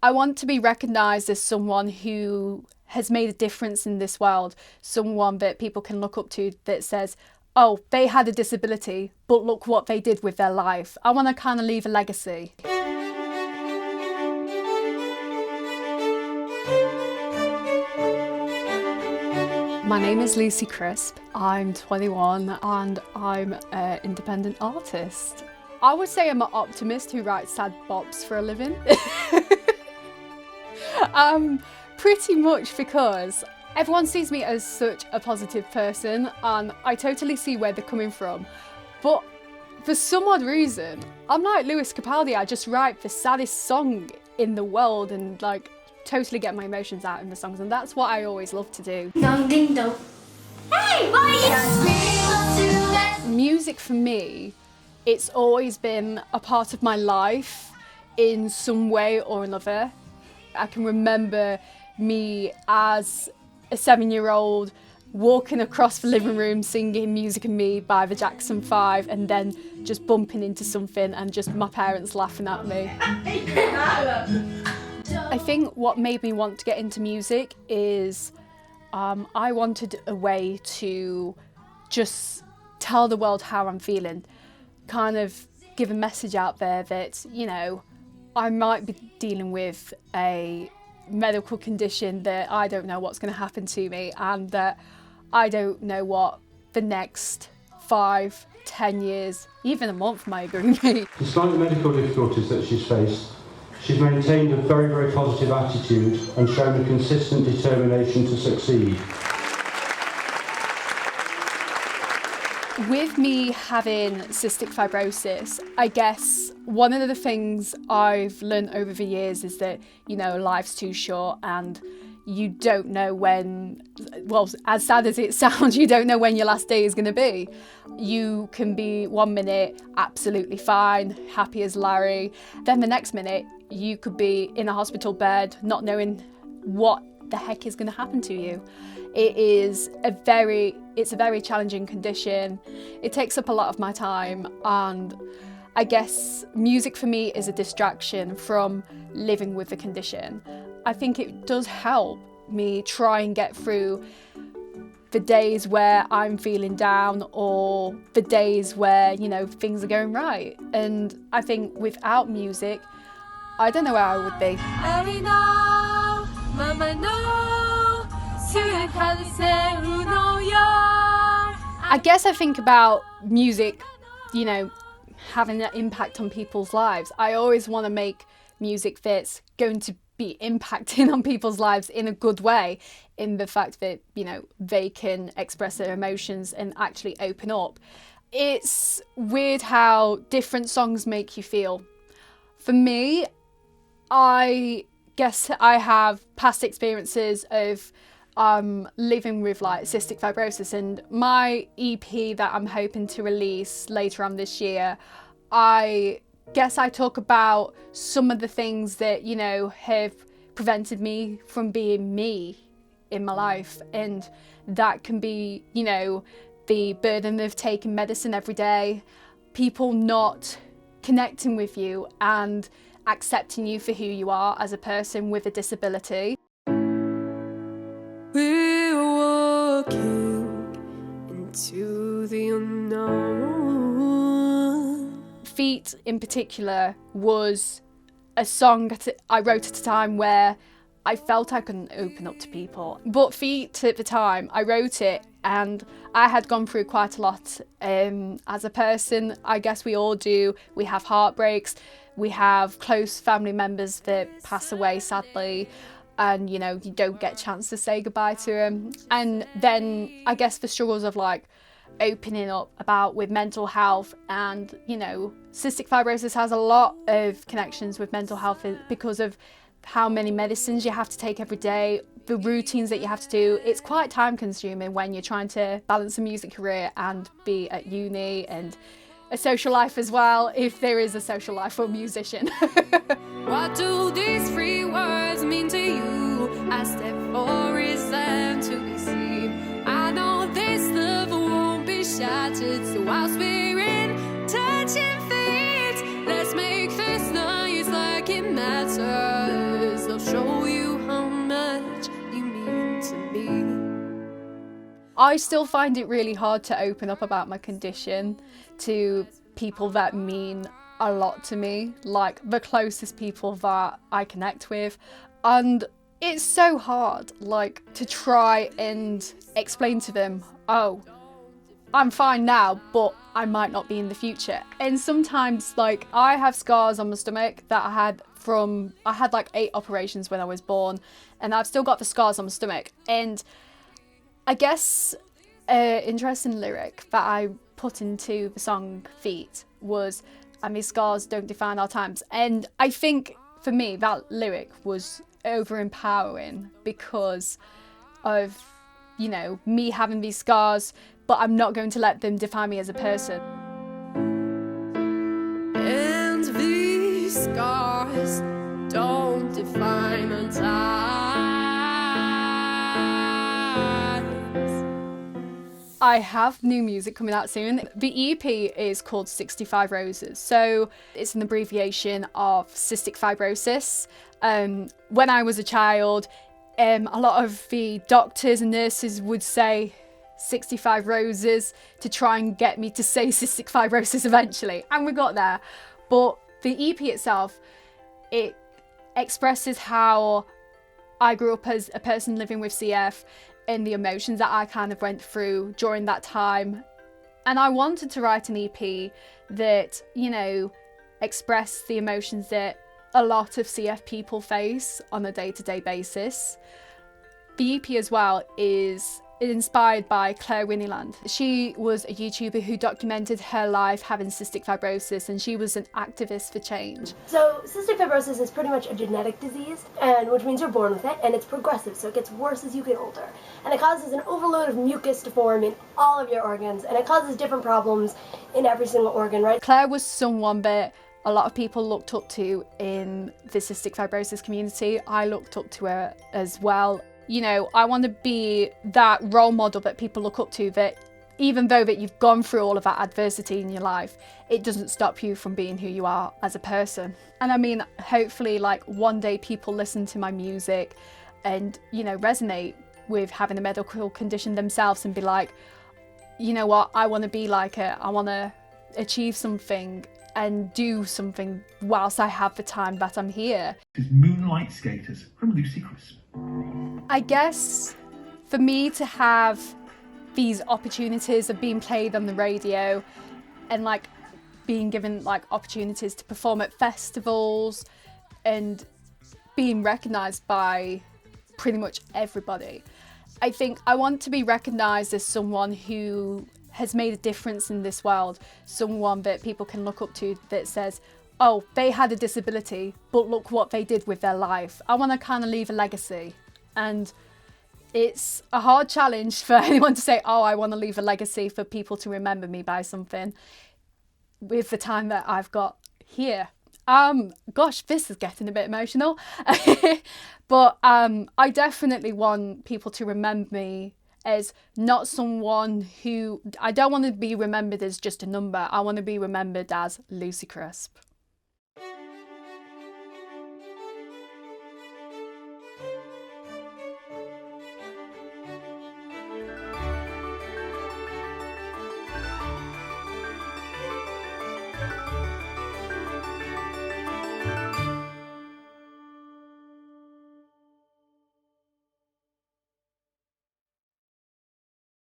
I want to be recognised as someone who has made a difference in this world, someone that people can look up to that says, oh, they had a disability, but look what they did with their life. I want to kind of leave a legacy. My name is Lucy Crisp, I'm 21 and I'm an independent artist. I would say I'm an optimist who writes sad bops for a living. Pretty much because everyone sees me as such a positive person and I totally see where they're coming from. But for some odd reason, I'm like Lewis Capaldi, I just write the saddest song in the world and like totally get my emotions out in the songs, and that's what I always love to do. Dong ding dong. Hey, boy! Music for me, it's always been a part of my life in some way or another. I can remember me as a 7-year-old walking across the living room singing Music and Me by the Jackson 5 and then just bumping into something and just my parents laughing at me. I think what made me want to get into music is I wanted a way to just tell the world how I'm feeling, kind of give a message out there that, you know, I might be dealing with a medical condition that I don't know what's going to happen to me and that I don't know what the next 5, 10 years, even a month might bring me. Despite the medical difficulties that she's faced, she's maintained a very, very positive attitude and shown a consistent determination to succeed. With me having cystic fibrosis, I guess one of the things I've learned over the years is that, you know, life's too short and you don't know when, well, as sad as it sounds, you don't know when your last day is going to be. You can be 1 minute absolutely fine, happy as Larry, then the next minute you could be in a hospital bed not knowing what the heck is going to happen to you. It's a very challenging condition. It takes up a lot of my time, and I guess music for me is a distraction from living with the condition. I think it does help me try and get through the days where I'm feeling down or the days where, you know, things are going right. And I think without music, I don't know where I would be. I guess I think about music, you know, having an impact on people's lives. I always want to make music that's going to be impacting on people's lives in a good way, in the fact that, you know, they can express their emotions and actually open up. It's weird how different songs make you feel. For me, I guess I have past experiences of living with like cystic fibrosis, and my EP that I'm hoping to release later on this year, I guess I talk about some of the things that, you know, have prevented me from being me in my life, and that can be, you know, the burden of taking medicine every day, people not connecting with you and accepting you for who you are as a person with a disability. We're walking into the unknown. Feet in particular was a song that I wrote at a time where I felt I couldn't open up to people. But Feet at the time, I wrote it and I had gone through quite a lot as a person. I guess we all do. We have heartbreaks. We have close family members that pass away, sadly. And, you know, you don't get a chance to say goodbye to them. And then I guess the struggles of like opening up about with mental health, and, you know, cystic fibrosis has a lot of connections with mental health because of how many medicines you have to take every day, the routines that you have to do. It's quite time consuming when you're trying to balance a music career and be at uni and a social life as well, if there is a social life for a musician. What do these 3 words mean to you? I step for is left to be seen. I know this love won't be shattered, so whilst we're in touching feet, let's make this nice like it matters. I still find it really hard to open up about my condition to people that mean a lot to me, like the closest people that I connect with. And it's so hard, like, to try and explain to them, oh, I'm fine now, but I might not be in the future. And sometimes, like, I have scars on my stomach that I had like 8 operations when I was born, and I've still got the scars on my stomach. And I guess an interesting lyric that I put into the song Feet was, and these scars don't define our times. And I think for me, that lyric was over empowering because of, you know, me having these scars, but I'm not going to let them define me as a person. And these scars don't define our times. I have new music coming out soon. The EP is called 65 Roses. So it's an abbreviation of cystic fibrosis. When I was a child, a lot of the doctors and nurses would say 65 roses to try and get me to say cystic fibrosis eventually, and we got there. But the EP itself, it expresses how I grew up as a person living with CF and the emotions that I kind of went through during that time. And I wanted to write an EP that, you know, expressed the emotions that a lot of CF people face on a day-to-day basis. The EP as well is inspired by Claire Winnieland. She was a YouTuber who documented her life having cystic fibrosis, and she was an activist for change. So cystic fibrosis is pretty much a genetic disease, and which means you're born with it, and it's progressive, so it gets worse as you get older. And it causes an overload of mucus to form in all of your organs, and it causes different problems in every single organ, right? Claire was someone that a lot of people looked up to in the cystic fibrosis community. I looked up to her as well. You know, I want to be that role model that people look up to, that even though that you've gone through all of that adversity in your life, it doesn't stop you from being who you are as a person. And I mean, hopefully, like, one day people listen to my music and, you know, resonate with having a medical condition themselves and be like, you know what, I want to be like it. I want to achieve something and do something whilst I have the time that I'm here. Is Moonlight Skaters from Lucy Crisp. I guess for me to have these opportunities of being played on the radio and like being given like opportunities to perform at festivals and being recognised by pretty much everybody, I think I want to be recognised as someone who has made a difference in this world, someone that people can look up to that says, oh, they had a disability, but look what they did with their life. I want to kind of leave a legacy. And it's a hard challenge for anyone to say, oh, I want to leave a legacy for people to remember me by something with the time that I've got here. Gosh, this is getting a bit emotional. But I definitely want people to remember me as not someone who, I don't want to be remembered as just a number. I want to be remembered as Lucy Crisp.